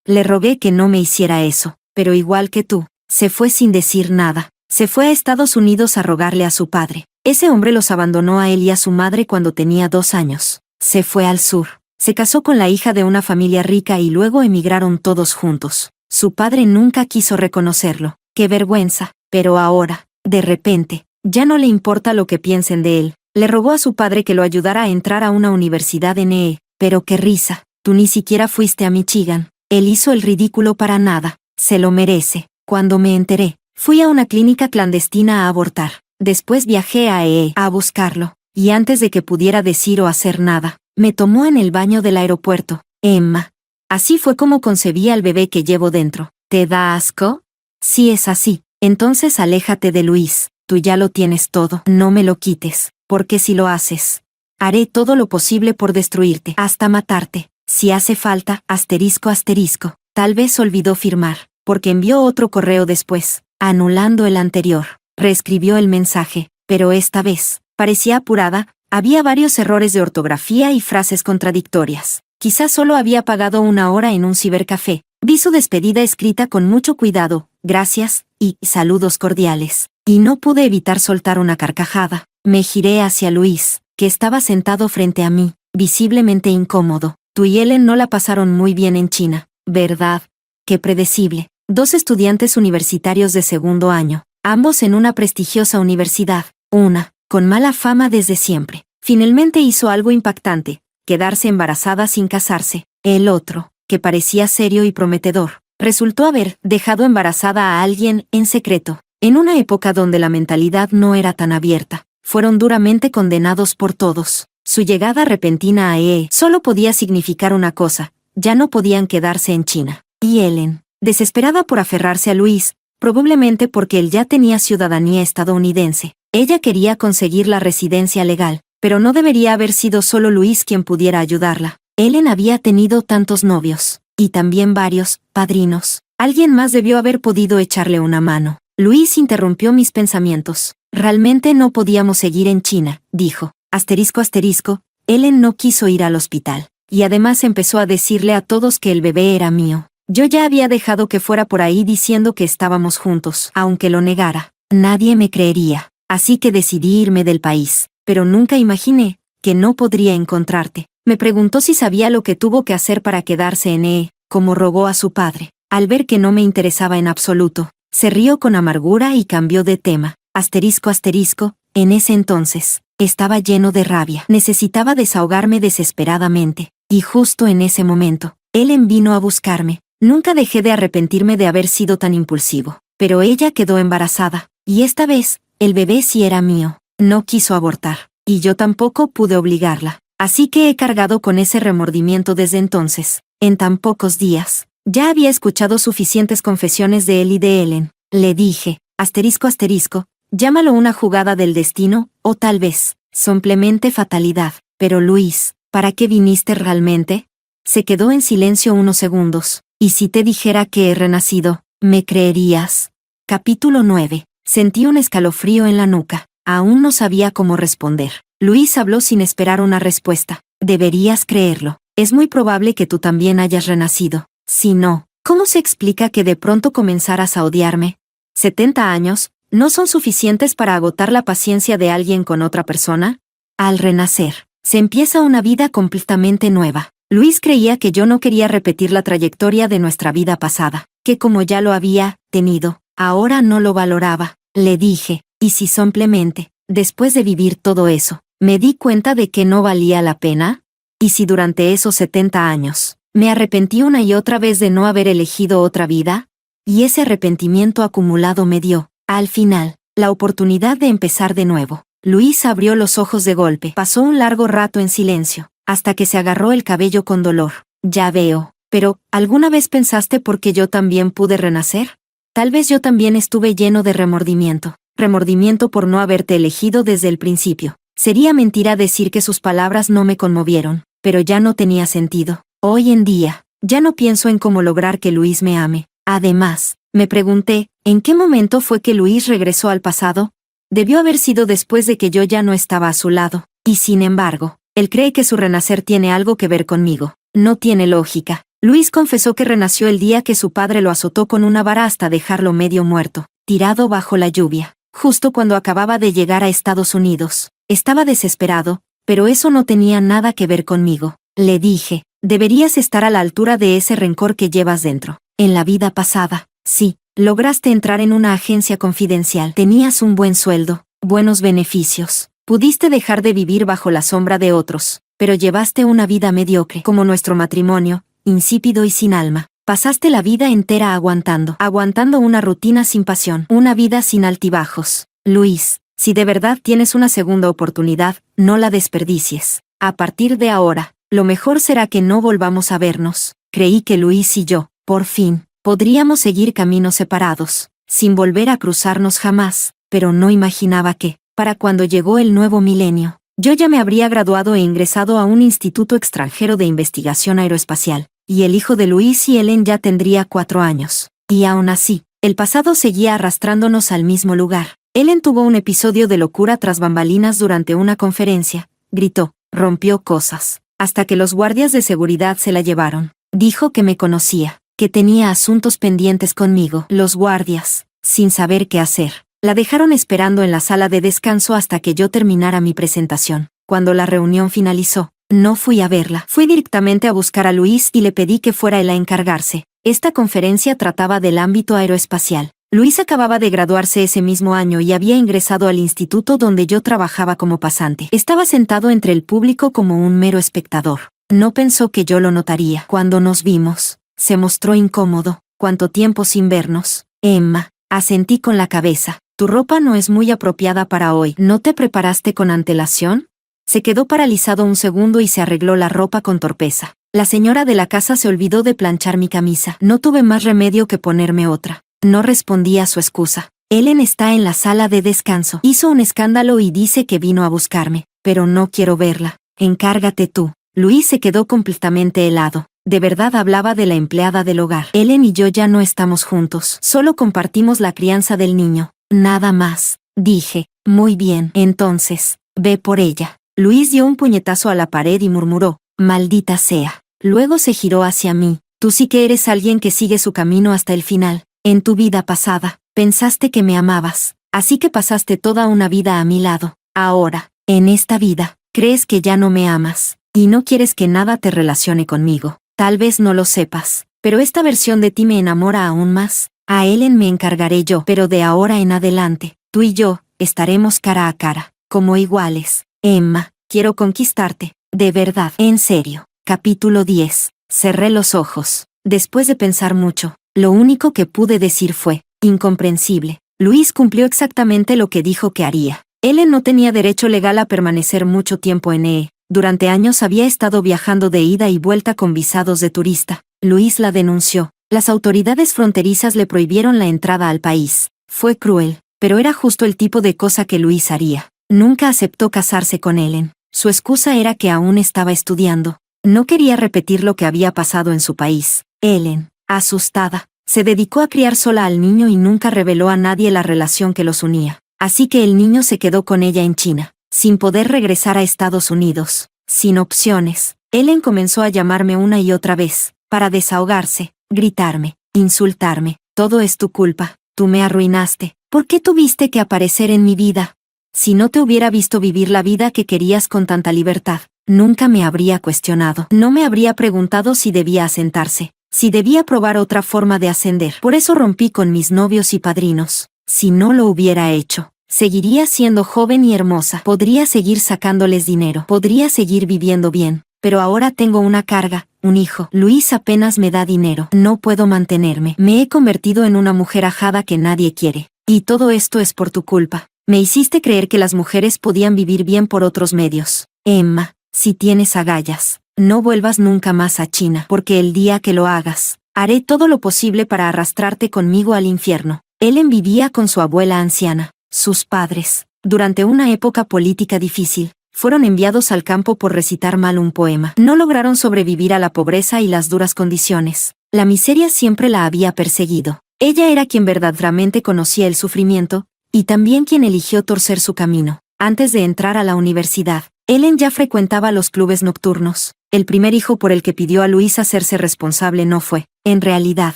Le rogué que no me hiciera eso, pero igual que tú, se fue sin decir nada. Se fue a Estados Unidos a rogarle a su padre. Ese hombre los abandonó a él y a su madre cuando tenía 2 años. Se fue al sur. Se casó con la hija de una familia rica y luego emigraron todos juntos. Su padre nunca quiso reconocerlo. ¡Qué vergüenza! Pero ahora, de repente, ya no le importa lo que piensen de él. Le rogó a su padre que lo ayudara a entrar a una universidad en EE. Pero qué risa, tú ni siquiera fuiste a Michigan. Él hizo el ridículo para nada. Se lo merece. Cuando me enteré, fui a una clínica clandestina a abortar. Después viajé a EE a buscarlo. Y antes de que pudiera decir o hacer nada, me tomó en el baño del aeropuerto. Emma. Así fue como concebí al bebé que llevo dentro. ¿Te da asco? Si es así, entonces aléjate de Luis. Tú ya lo tienes todo. No me lo quites, porque si lo haces, haré todo lo posible por destruirte, hasta matarte. Si hace falta, asterisco asterisco. Tal vez olvidó firmar, porque envió otro correo después, anulando el anterior. Reescribió el mensaje, pero esta vez, parecía apurada, había varios errores de ortografía y frases contradictorias. Quizás solo había pagado 1 hora en un cibercafé. Vi su despedida escrita con mucho cuidado, gracias, y saludos cordiales. Y no pude evitar soltar una carcajada. Me giré hacia Luis, que estaba sentado frente a mí, visiblemente incómodo. Tú y Ellen no la pasaron muy bien en China, ¿verdad? Qué predecible. 2 estudiantes universitarios de 2º año, ambos en una prestigiosa universidad. Una, con mala fama desde siempre. Finalmente hizo algo impactante, quedarse embarazada sin casarse. El otro, que parecía serio y prometedor, resultó haber dejado embarazada a alguien en secreto. En una época donde la mentalidad no era tan abierta, fueron duramente condenados por todos. Su llegada repentina a EE solo podía significar una cosa: ya no podían quedarse en China. Y Ellen, desesperada por aferrarse a Luis, probablemente porque él ya tenía ciudadanía estadounidense, ella quería conseguir la residencia legal, pero no debería haber sido solo Luis quien pudiera ayudarla. Ellen había tenido tantos novios, y también varios padrinos. Alguien más debió haber podido echarle una mano. Luis interrumpió mis pensamientos. Realmente no podíamos seguir en China, dijo. Asterisco asterisco, Ellen no quiso ir al hospital. Y además empezó a decirle a todos que el bebé era mío. Yo ya había dejado que fuera por ahí diciendo que estábamos juntos. Aunque lo negara, nadie me creería. Así que decidí irme del país. Pero nunca imaginé que no podría encontrarte. Me preguntó si sabía lo que tuvo que hacer para quedarse en EE, como rogó a su padre. Al ver que no me interesaba en absoluto, se rió con amargura y cambió de tema. Asterisco asterisco, en ese entonces, estaba lleno de rabia. Necesitaba desahogarme desesperadamente. Y justo en ese momento, Ellen vino a buscarme. Nunca dejé de arrepentirme de haber sido tan impulsivo. Pero ella quedó embarazada. Y esta vez, el bebé sí era mío. No quiso abortar. Y yo tampoco pude obligarla. Así que he cargado con ese remordimiento desde entonces. En tan pocos días, ya había escuchado suficientes confesiones de él y de Ellen. Le dije, asterisco asterisco, llámalo una jugada del destino, o tal vez, simplemente fatalidad. Pero Luis, ¿para qué viniste realmente? Se quedó en silencio unos segundos. ¿Y si te dijera que he renacido, me creerías? Capítulo 9. Sentí un escalofrío en la nuca. Aún no sabía cómo responder. Luis habló sin esperar una respuesta. Deberías creerlo. Es muy probable que tú también hayas renacido. Si no, ¿cómo se explica que de pronto comenzaras a odiarme? 70 años, ¿no son suficientes para agotar la paciencia de alguien con otra persona? Al renacer, se empieza una vida completamente nueva. Luis creía que yo no quería repetir la trayectoria de nuestra vida pasada, que como ya lo había tenido, ahora no lo valoraba. Le dije, ¿y si simplemente, después de vivir todo eso, me di cuenta de que no valía la pena? ¿Y si durante esos 70 años, me arrepentí una y otra vez de no haber elegido otra vida? Y ese arrepentimiento acumulado me dio, al final, la oportunidad de empezar de nuevo. Luis abrió los ojos de golpe. Pasó un largo rato en silencio, hasta que se agarró el cabello con dolor. Ya veo. Pero, ¿alguna vez pensaste por qué yo también pude renacer? Tal vez yo también estuve lleno de remordimiento. Remordimiento por no haberte elegido desde el principio. Sería mentira decir que sus palabras no me conmovieron, pero ya no tenía sentido. Hoy en día, ya no pienso en cómo lograr que Luis me ame. Además, me pregunté, ¿en qué momento fue que Luis regresó al pasado? Debió haber sido después de que yo ya no estaba a su lado. Y sin embargo, él cree que su renacer tiene algo que ver conmigo. No tiene lógica. Luis confesó que renació el día que su padre lo azotó con una vara hasta dejarlo medio muerto, tirado bajo la lluvia, justo cuando acababa de llegar a Estados Unidos. Estaba desesperado, pero eso no tenía nada que ver conmigo. Le dije, deberías estar a la altura de ese rencor que llevas dentro. En la vida pasada, sí, lograste entrar en una agencia confidencial. Tenías un buen sueldo, buenos beneficios. Pudiste dejar de vivir bajo la sombra de otros, pero llevaste una vida mediocre, como nuestro matrimonio, insípido y sin alma. Pasaste la vida entera aguantando una rutina sin pasión, una vida sin altibajos. Luis, si de verdad tienes una segunda oportunidad, no la desperdicies. A partir de ahora, lo mejor será que no volvamos a vernos. Creí que Luis y yo, por fin, podríamos seguir caminos separados, sin volver a cruzarnos jamás, pero no imaginaba que, para cuando llegó el nuevo milenio, yo ya me habría graduado e ingresado a un instituto extranjero de investigación aeroespacial, y el hijo de Luis y Ellen ya tendría 4 años. Y aún así, el pasado seguía arrastrándonos al mismo lugar. Ellen tuvo un episodio de locura tras bambalinas durante una conferencia, gritó, rompió cosas, hasta que los guardias de seguridad se la llevaron. Dijo que me conocía, que tenía asuntos pendientes conmigo. Los guardias, sin saber qué hacer, la dejaron esperando en la sala de descanso hasta que yo terminara mi presentación. Cuando la reunión finalizó, no fui a verla. Fui directamente a buscar a Luis y le pedí que fuera él a encargarse. Esta conferencia trataba del ámbito aeroespacial. Luis acababa de graduarse ese mismo año y había ingresado al instituto donde yo trabajaba como pasante. Estaba sentado entre el público como un mero espectador. No pensó que yo lo notaría. Cuando nos vimos, se mostró incómodo. ¿Cuánto tiempo sin vernos? Emma, asentí con la cabeza. Tu ropa no es muy apropiada para hoy. ¿No te preparaste con antelación? Se quedó paralizado un segundo y se arregló la ropa con torpeza. La señora de la casa se olvidó de planchar mi camisa. No tuve más remedio que ponerme otra. No respondí a su excusa. Ellen está en la sala de descanso. Hizo un escándalo y dice que vino a buscarme, pero no quiero verla. Encárgate tú. Luis se quedó completamente helado. De verdad hablaba de la empleada del hogar. Ellen y yo ya no estamos juntos. Solo compartimos la crianza del niño. Nada más. Dije, muy bien. Entonces, ve por ella. Luis dio un puñetazo a la pared y murmuró, maldita sea. Luego se giró hacia mí. Tú sí que eres alguien que sigue su camino hasta el final. En tu vida pasada, pensaste que me amabas, así que pasaste toda una vida a mi lado. Ahora, en esta vida, crees que ya no me amas, y no quieres que nada te relacione conmigo. Tal vez no lo sepas, pero esta versión de ti me enamora aún más. A Ellen me encargaré yo, pero de ahora en adelante, tú y yo, estaremos cara a cara, como iguales. Emma, quiero conquistarte, de verdad, en serio. Capítulo 10. Cerré los ojos. Después de pensar mucho, lo único que pude decir fue, incomprensible. Luis cumplió exactamente lo que dijo que haría. Ellen no tenía derecho legal a permanecer mucho tiempo en EE. Durante años había estado viajando de ida y vuelta con visados de turista. Luis la denunció. Las autoridades fronterizas le prohibieron la entrada al país. Fue cruel, pero era justo el tipo de cosa que Luis haría. Nunca aceptó casarse con Ellen. Su excusa era que aún estaba estudiando. No quería repetir lo que había pasado en su país. Ellen, asustada, se dedicó a criar sola al niño y nunca reveló a nadie la relación que los unía. Así que el niño se quedó con ella en China, sin poder regresar a Estados Unidos. Sin opciones, Ellen comenzó a llamarme una y otra vez, para desahogarse, gritarme, insultarme. Todo es tu culpa, tú me arruinaste. ¿Por qué tuviste que aparecer en mi vida? Si no te hubiera visto vivir la vida que querías con tanta libertad, nunca me habría cuestionado. No me habría preguntado si debía asentarse, si debía probar otra forma de ascender. Por eso rompí con mis novios y padrinos. Si no lo hubiera hecho, seguiría siendo joven y hermosa. Podría seguir sacándoles dinero. Podría seguir viviendo bien. Pero ahora tengo una carga, un hijo. Luis apenas me da dinero. No puedo mantenerme. Me he convertido en una mujer ajada que nadie quiere. Y todo esto es por tu culpa. Me hiciste creer que las mujeres podían vivir bien por otros medios. Emma, si tienes agallas, no vuelvas nunca más a China, porque el día que lo hagas, haré todo lo posible para arrastrarte conmigo al infierno. Ellen vivía con su abuela anciana. Sus padres, durante una época política difícil, fueron enviados al campo por recitar mal un poema. No lograron sobrevivir a la pobreza y las duras condiciones. La miseria siempre la había perseguido. Ella era quien verdaderamente conocía el sufrimiento, y también quien eligió torcer su camino. Antes de entrar a la universidad, Ellen ya frecuentaba los clubes nocturnos. El primer hijo por el que pidió a Luis hacerse responsable no fue, en realidad,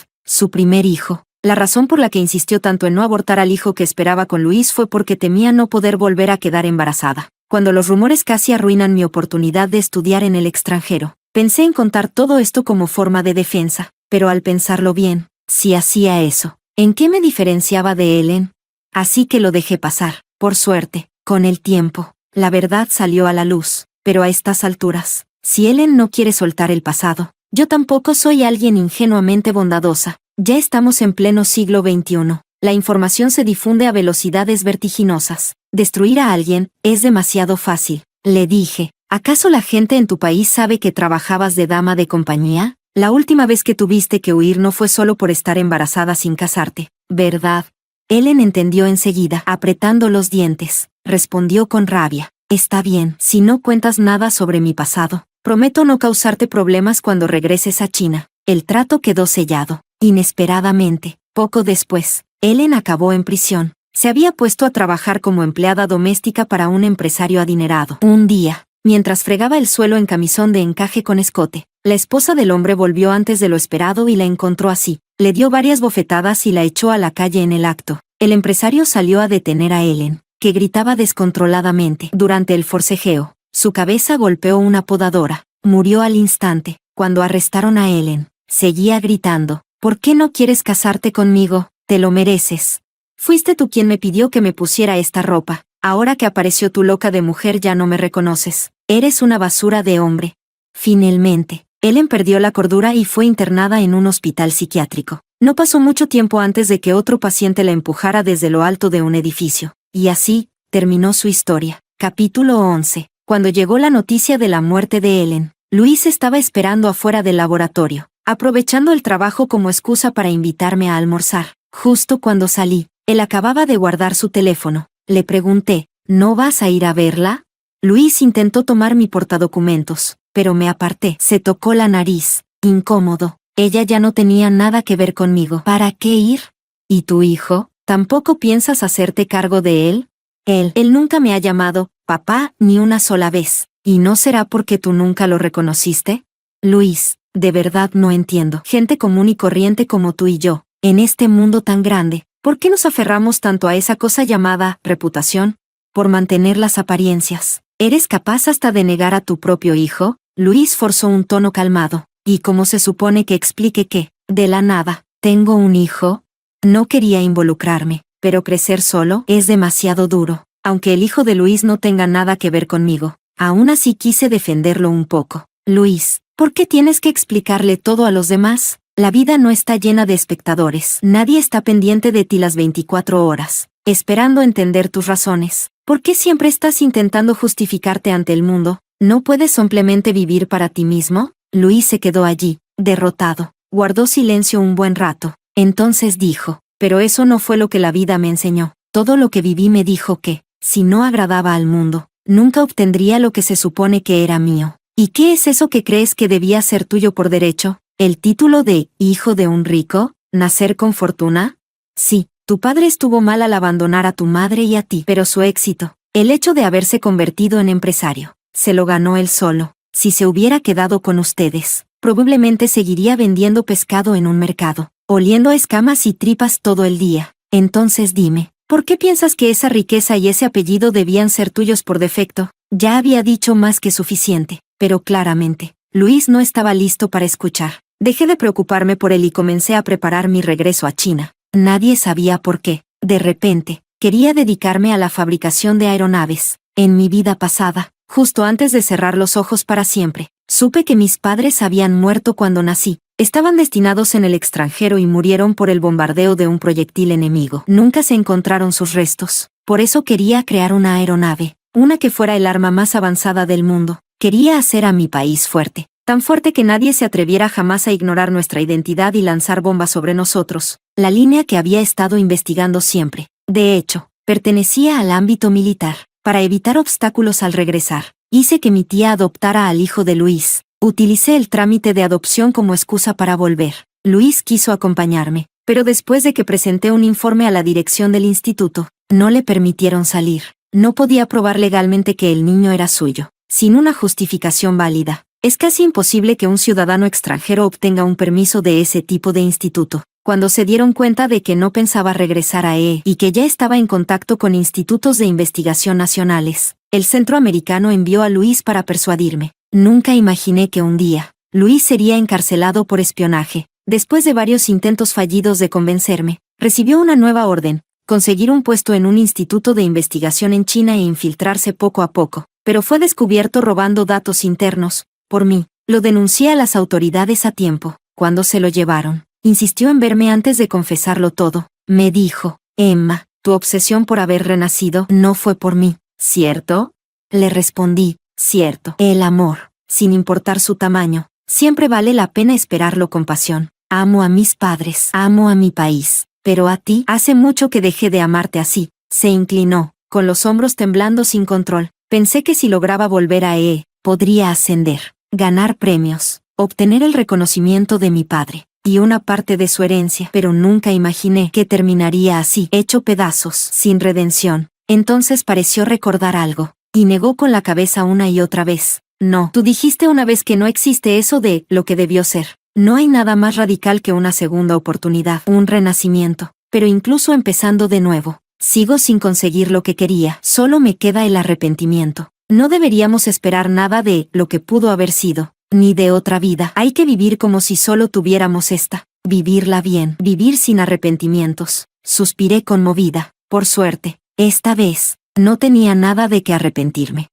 su primer hijo. La razón por la que insistió tanto en no abortar al hijo que esperaba con Luis fue porque temía no poder volver a quedar embarazada. Cuando los rumores casi arruinan mi oportunidad de estudiar en el extranjero, pensé en contar todo esto como forma de defensa, pero al pensarlo bien, si hacía eso, ¿en qué me diferenciaba de Ellen? Así que lo dejé pasar. Por suerte, con el tiempo, la verdad salió a la luz, pero a estas alturas, si Ellen no quiere soltar el pasado, yo tampoco soy alguien ingenuamente bondadosa. Ya estamos en pleno siglo XXI. La información se difunde a velocidades vertiginosas. Destruir a alguien es demasiado fácil. Le dije, ¿acaso la gente en tu país sabe que trabajabas de dama de compañía? La última vez que tuviste que huir no fue solo por estar embarazada sin casarte, ¿verdad? Ellen entendió enseguida, apretando los dientes. Respondió con rabia. Está bien, si no cuentas nada sobre mi pasado, prometo no causarte problemas cuando regreses a China. El trato quedó sellado. Inesperadamente, poco después, Ellen acabó en prisión. Se había puesto a trabajar como empleada doméstica para un empresario adinerado. Un día, mientras fregaba el suelo en camisón de encaje con escote, la esposa del hombre volvió antes de lo esperado y la encontró así. Le dio varias bofetadas y la echó a la calle en el acto. El empresario salió a detener a Ellen, que gritaba descontroladamente. Durante el forcejeo, su cabeza golpeó una podadora. Murió al instante. Cuando arrestaron a Ellen, seguía gritando. ¿Por qué no quieres casarte conmigo? Te lo mereces. Fuiste tú quien me pidió que me pusiera esta ropa. Ahora que apareció tu loca de mujer ya no me reconoces. Eres una basura de hombre. Finalmente, Ellen perdió la cordura y fue internada en un hospital psiquiátrico. No pasó mucho tiempo antes de que otro paciente la empujara desde lo alto de un edificio. Y así, terminó su historia. Capítulo 11. Cuando llegó la noticia de la muerte de Ellen, Luis estaba esperando afuera del laboratorio, aprovechando el trabajo como excusa para invitarme a almorzar. Justo cuando salí, él acababa de guardar su teléfono. Le pregunté, ¿no vas a ir a verla? Luis intentó tomar mi portadocumentos, pero me aparté. Se tocó la nariz, incómodo. Ella ya no tenía nada que ver conmigo. ¿Para qué ir? ¿Y tu hijo? ¿Tampoco piensas hacerte cargo de él? Él nunca me ha llamado papá ni una sola vez. ¿Y no será porque tú nunca lo reconociste? Luis, de verdad no entiendo. Gente común y corriente como tú y yo, en este mundo tan grande, ¿por qué nos aferramos tanto a esa cosa llamada reputación? Por mantener las apariencias. ¿Eres capaz hasta de negar a tu propio hijo? Luis forzó un tono calmado. ¿Y cómo se supone que explique que, de la nada, tengo un hijo? No quería involucrarme, pero crecer solo es demasiado duro. Aunque el hijo de Luis no tenga nada que ver conmigo, aún así quise defenderlo un poco. Luis, ¿por qué tienes que explicarle todo a los demás? La vida no está llena de espectadores. Nadie está pendiente de ti las 24 horas, esperando entender tus razones. ¿Por qué siempre estás intentando justificarte ante el mundo? ¿No puedes simplemente vivir para ti mismo? Luis se quedó allí, derrotado. Guardó silencio un buen rato. Entonces dijo, pero eso no fue lo que la vida me enseñó. Todo lo que viví me dijo que, si no agradaba al mundo, nunca obtendría lo que se supone que era mío. ¿Y qué es eso que crees que debía ser tuyo por derecho? ¿El título de hijo de un rico? ¿Nacer con fortuna? Sí, tu padre estuvo mal al abandonar a tu madre y a ti, pero su éxito, el hecho de haberse convertido en empresario, se lo ganó él solo. Si se hubiera quedado con ustedes, probablemente seguiría vendiendo pescado en un mercado, oliendo a escamas y tripas todo el día. Entonces dime, ¿por qué piensas que esa riqueza y ese apellido debían ser tuyos por defecto? Ya había dicho más que suficiente, pero claramente, Luis no estaba listo para escuchar. Dejé de preocuparme por él y comencé a preparar mi regreso a China. Nadie sabía por qué. De repente, quería dedicarme a la fabricación de aeronaves. En mi vida pasada, justo antes de cerrar los ojos para siempre, supe que mis padres habían muerto cuando nací. Estaban destinados en el extranjero y murieron por el bombardeo de un proyectil enemigo. Nunca se encontraron sus restos. Por eso quería crear una aeronave, una que fuera el arma más avanzada del mundo. Quería hacer a mi país fuerte, tan fuerte que nadie se atreviera jamás a ignorar nuestra identidad y lanzar bombas sobre nosotros, la línea que había estado investigando siempre. De hecho, pertenecía al ámbito militar. Para evitar obstáculos al regresar, hice que mi tía adoptara al hijo de Luis. Utilicé el trámite de adopción como excusa para volver. Luis quiso acompañarme, pero después de que presenté un informe a la dirección del instituto, no le permitieron salir. No podía probar legalmente que el niño era suyo, sin una justificación válida. Es casi imposible que un ciudadano extranjero obtenga un permiso de ese tipo de instituto. Cuando se dieron cuenta de que no pensaba regresar a y que ya estaba en contacto con institutos de investigación nacionales, el centro americano envió a Luis para persuadirme. Nunca imaginé que un día, Luis sería encarcelado por espionaje. Después de varios intentos fallidos de convencerme, recibió una nueva orden: conseguir un puesto en un instituto de investigación en China e infiltrarse poco a poco. Pero fue descubierto robando datos internos, por mí. Lo denuncié a las autoridades a tiempo. Cuando se lo llevaron, insistió en verme antes de confesarlo todo. Me dijo: Emma, tu obsesión por haber renacido no fue por mí, ¿cierto? Le respondí: cierto. El amor, sin importar su tamaño, siempre vale la pena esperarlo con pasión. Amo a mis padres, amo a mi país, pero a ti, hace mucho que dejé de amarte así. Se inclinó, con los hombros temblando sin control. Pensé que si lograba volver a podría ascender, ganar premios, obtener el reconocimiento de mi padre y una parte de su herencia, pero nunca imaginé que terminaría así, hecho pedazos, sin redención. Entonces pareció recordar algo, y negó con la cabeza una y otra vez. No, tú dijiste una vez que no existe eso de lo que debió ser. No hay nada más radical que una segunda oportunidad, un renacimiento. Pero incluso empezando de nuevo, sigo sin conseguir lo que quería, solo me queda el arrepentimiento. No deberíamos esperar nada de lo que pudo haber sido, ni de otra vida. Hay que vivir como si solo tuviéramos esta, vivirla bien, vivir sin arrepentimientos. Suspiré conmovida. Por suerte, esta vez, no tenía nada de qué arrepentirme.